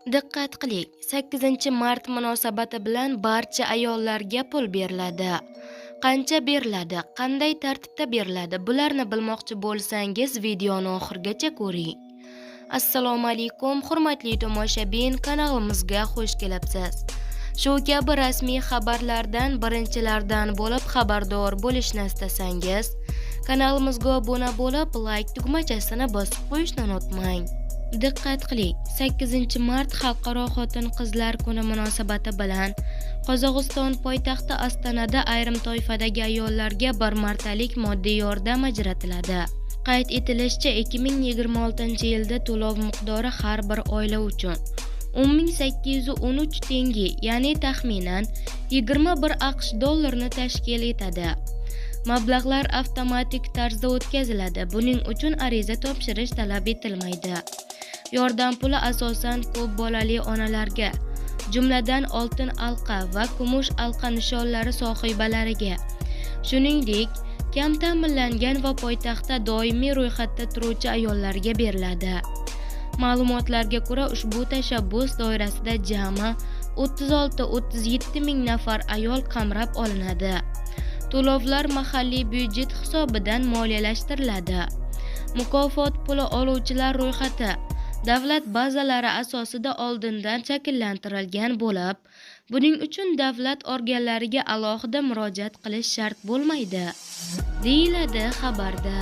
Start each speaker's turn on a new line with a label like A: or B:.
A: Diqqat qiling, 8-mart munosabati bilan barcha ayollarga pul beriladi. Qancha beriladi, qanday tartibda beriladi, bularni bilmoqchi bo'lsangiz videoni oxirigacha ko'ring. Assalomu alaykum, hurmatli tomoshabin, kanalimizga xush kelibsiz. Shu kabi rasmiy xabarlardan birinchilardan bo'lib xabardor bo'lishni istasangiz, kanalimizga obuna bo'lib, like tugmachasini bosib qo'yishni unutmang. Diqqat qiling, 8-mart Xalqaro xotin-qizlar kuni munosabati bilan Qozog'iston poytaxti Ostonada ayrim toifadagi ayollarga bir martalik moddiy yordam ajratiladi. Qayd etilishicha, 2026-yilda to'lov miqdori har bir oila uchun 10.813 tenge, ya'ni taxminan 21 AQSh dollarini tashkil etadi. Mablag'lar avtomatik tarzda o'tkaziladi. Buning uchun ariza topshirish talab etilmaydi. Yordam puli asosan ko'p bolali onalarga, jumladan oltin alqa va kumush alqa nishonlari sohibalariga, shuningdek, kam ta'minlangan va poytaxtda doimiy ro'yxatda turuvchi ayollarga beriladi. Ma'lumotlarga ko'ra, ushbu tashabbus doirasida jami 36-37 ming nafar ayol qamrab olinadi. To'lovlar mahalliy byudjet hisobidan moliyalashtiriladi. Mukofot puli oluvchilar ro'yxati davlat bazalari asosida oldindan shakllantirilgan bo'lib, buning uchun davlat organlariga alohida murojaat qilish shart bo'lmaydi, deyiladi xabarda.